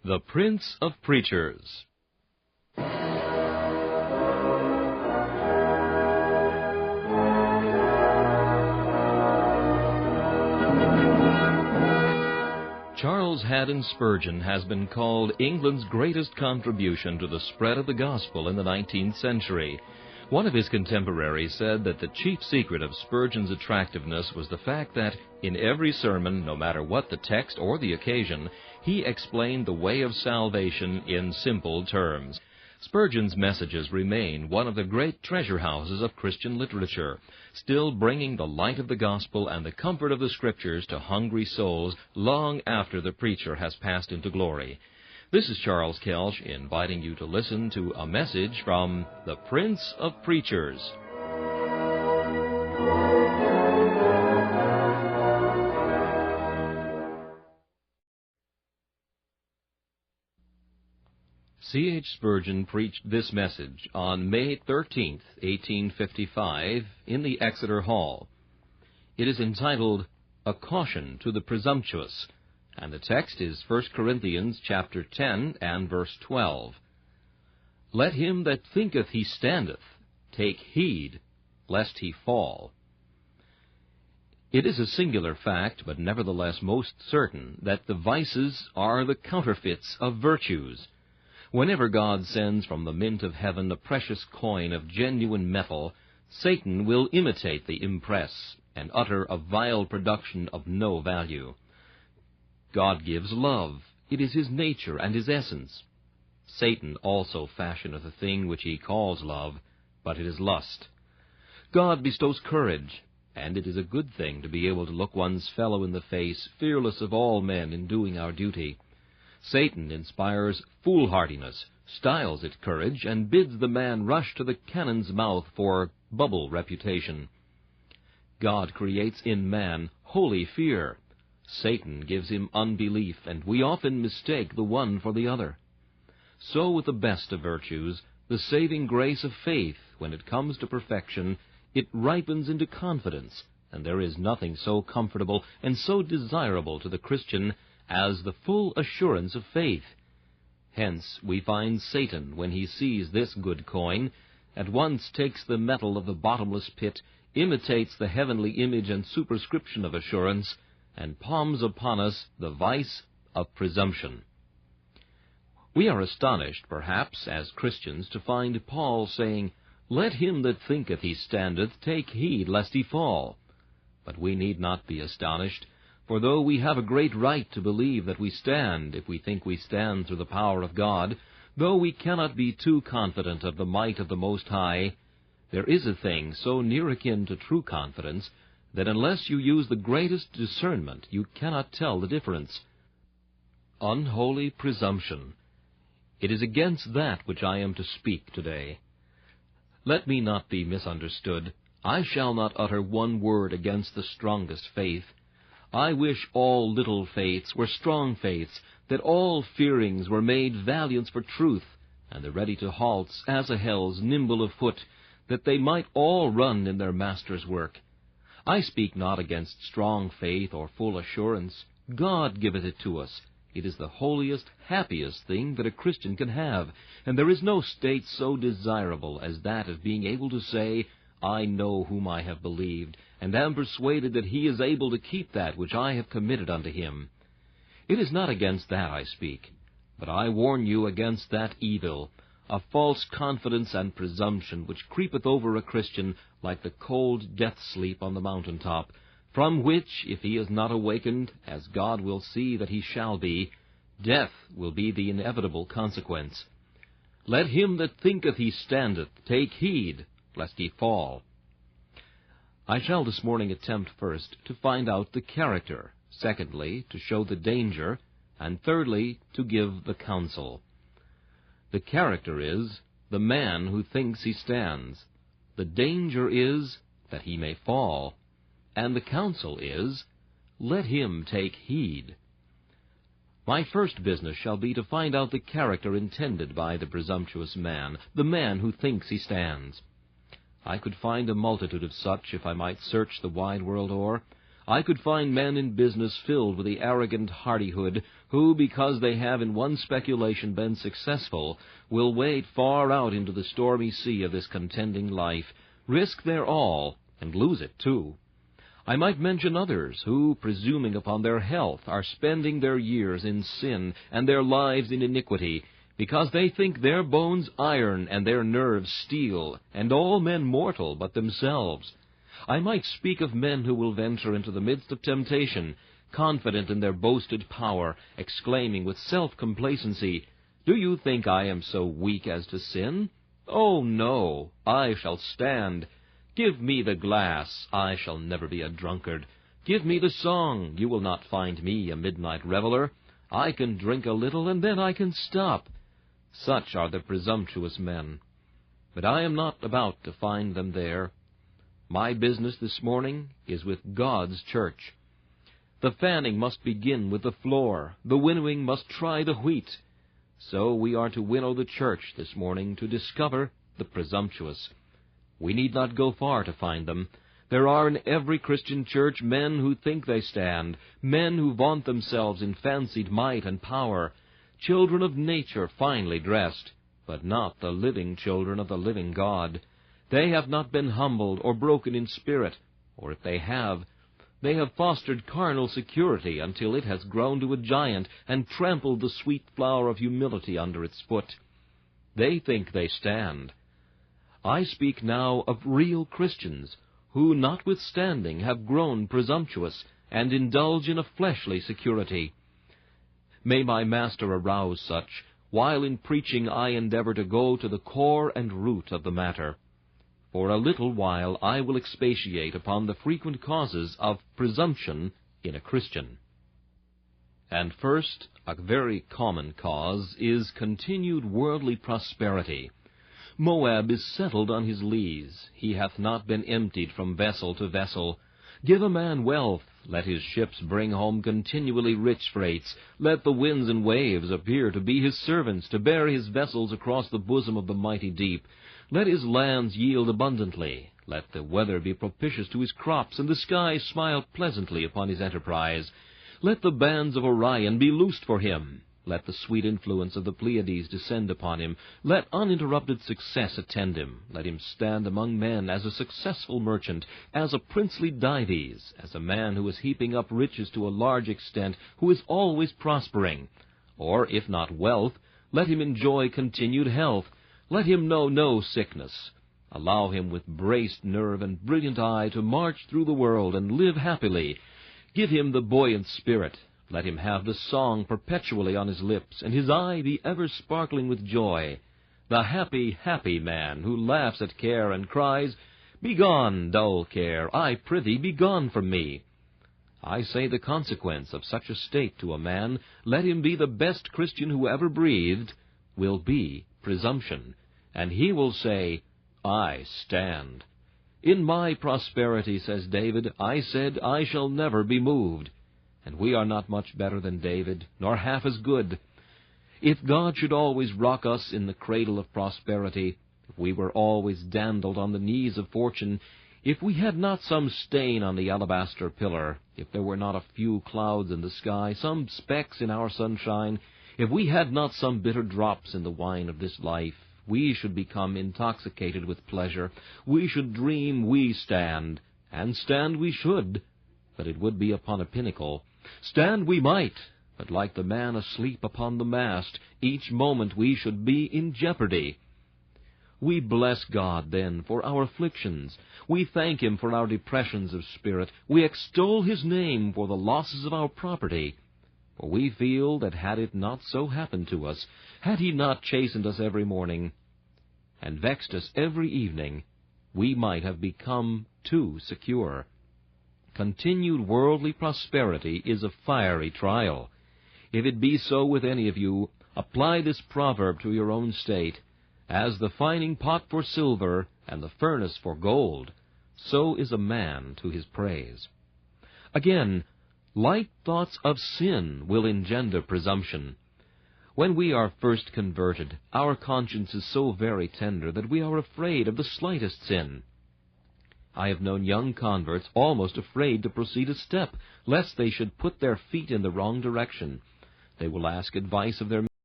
The Prince of Preachers. Charles Haddon Spurgeon has been called England's greatest contribution to the spread of the gospel in the 19th century. One of his contemporaries said that the chief secret of Spurgeon's attractiveness was the fact that in every sermon, no matter what the text or the occasion, he explained the way of salvation in simple terms. Spurgeon's messages remain one of the great treasure houses of Christian literature, still bringing the light of the gospel and the comfort of the Scriptures to hungry souls long after the preacher has passed into glory. This is Charles Kelch inviting you to listen to a message from the Prince of Preachers. C.H. Spurgeon preached this message on May 13th, 1855, in the Exeter Hall. It is entitled, A Caution to the Presumptuous, and the text is 1 Corinthians chapter 10 and verse 12. Let him that thinketh he standeth take heed, lest he fall. It is a singular fact, but nevertheless most certain, that the vices are the counterfeits of virtues. Whenever God sends from the mint of heaven a precious coin of genuine metal, Satan will imitate the impress and utter a vile production of no value. God gives love. It is his nature and his essence. Satan also fashioneth a thing which he calls love, but it is lust. God bestows courage, and it is a good thing to be able to look one's fellow in the face, fearless of all men in doing our duty. Satan inspires foolhardiness, styles it courage, and bids the man rush to the cannon's mouth for bubble reputation. God creates in man holy fear. Satan gives him unbelief, and we often mistake the one for the other. So with the best of virtues, the saving grace of faith, when it comes to perfection, it ripens into confidence, and there is nothing so comfortable and so desirable to the Christian as the full assurance of faith. Hence we find Satan, when he sees this good coin, at once takes the metal of the bottomless pit, imitates the heavenly image and superscription of assurance, and palms upon us the vice of presumption. We are astonished, perhaps, as Christians, to find Paul saying, Let him that thinketh he standeth take heed lest he fall. But we need not be astonished, for though we have a great right to believe that we stand, if we think we stand through the power of God, though we cannot be too confident of the might of the Most High, there is a thing so near akin to true confidence that unless you use the greatest discernment, you cannot tell the difference. Unholy presumption. It is against that which I am to speak today. Let me not be misunderstood. I shall not utter one word against the strongest faith. I wish all little faiths were strong faiths, that all fearings were made valiants for truth, and the ready to halts, as a hell's nimble of foot, that they might all run in their Master's work. I speak not against strong faith or full assurance. God giveth it to us. It is the holiest, happiest thing that a Christian can have, and there is no state so desirable as that of being able to say, I know whom I have believed, and am persuaded that he is able to keep that which I have committed unto him. It is not against that I speak, but I warn you against that evil, a false confidence and presumption which creepeth over a Christian like the cold death-sleep on the mountain-top, from which, if he is not awakened, as God will see that he shall be, death will be the inevitable consequence. Let him that thinketh he standeth take heed, lest he fall. I shall this morning attempt first to find out the character, secondly, to show the danger, and thirdly, to give the counsel. The character is the man who thinks he stands. The danger is that he may fall. And the counsel is, let him take heed. My first business shall be to find out the character intended by the presumptuous man, the man who thinks he stands. I could find a multitude of such if I might search the wide world o'er. I could find men in business filled with the arrogant hardihood, who, because they have in one speculation been successful, will wade far out into the stormy sea of this contending life, risk their all, and lose it too. I might mention others who, presuming upon their health, are spending their years in sin and their lives in iniquity, because they think their bones iron and their nerves steel, and all men mortal but themselves. I might speak of men who will venture into the midst of temptation, confident in their boasted power, exclaiming with self-complacency, "Do you think I am so weak as to sin? Oh, no, I shall stand. Give me the glass, I shall never be a drunkard. Give me the song, you will not find me a midnight reveler. I can drink a little, and then I can stop." Such are the presumptuous men. But I am not about to find them there. My business this morning is with God's church. The fanning must begin with the floor. The winnowing must try the wheat. So we are to winnow the church this morning to discover the presumptuous. We need not go far to find them. There are in every Christian church men who think they stand, men who vaunt themselves in fancied might and power, children of nature finely dressed, but not the living children of the living God. They have not been humbled or broken in spirit, or if they have fostered carnal security until it has grown to a giant and trampled the sweet flower of humility under its foot. They think they stand. I speak now of real Christians, who, notwithstanding, have grown presumptuous, and indulge in a fleshly security. May my Master arouse such, while in preaching I endeavor to go to the core and root of the matter. For a little while I will expatiate upon the frequent causes of presumption in a Christian. And first, a very common cause is continued worldly prosperity. Moab is settled on his lees. He hath not been emptied from vessel to vessel. Give a man wealth. Let his ships bring home continually rich freights. Let the winds and waves appear to be his servants, to bear his vessels across the bosom of the mighty deep. Let his lands yield abundantly. Let the weather be propitious to his crops, and the sky smile pleasantly upon his enterprise. Let the bands of Orion be loosed for him. Let the sweet influence of the Pleiades descend upon him. Let uninterrupted success attend him. Let him stand among men as a successful merchant, as a princely Dives, as a man who is heaping up riches to a large extent, who is always prospering. Or, if not wealth, let him enjoy continued health. Let him know no sickness. Allow him with braced nerve and brilliant eye to march through the world and live happily. Give him the buoyant spirit. Let him have the song perpetually on his lips, and his eye be ever sparkling with joy. The happy, happy man, who laughs at care and cries, "Begone, dull care, I prithee, begone from me." I say the consequence of such a state to a man, let him be the best Christian who ever breathed, will be presumption, and he will say, "I stand. In my prosperity," says David, "I said, I shall never be moved." And we are not much better than David, nor half as good. If God should always rock us in the cradle of prosperity, if we were always dandled on the knees of fortune, if we had not some stain on the alabaster pillar, if there were not a few clouds in the sky, some specks in our sunshine, if we had not some bitter drops in the wine of this life, we should become intoxicated with pleasure. We should dream we stand, and stand we should, but it would be upon a pinnacle. Stand we might, but like the man asleep upon the mast, each moment we should be in jeopardy. We bless God, then, for our afflictions. We thank Him for our depressions of spirit. We extol His name for the losses of our property. For we feel that had it not so happened to us, had He not chastened us every morning, and vexed us every evening, we might have become too secure. Continued worldly prosperity is a fiery trial. If it be so with any of you, apply this proverb to your own state. As the fining pot for silver, and the furnace for gold, so is a man to his praise. Again, light thoughts of sin will engender presumption. When we are first converted, our conscience is so very tender that we are afraid of the slightest sin. I have known young converts almost afraid to proceed a step, lest they should put their feet in the wrong direction. They will ask advice of their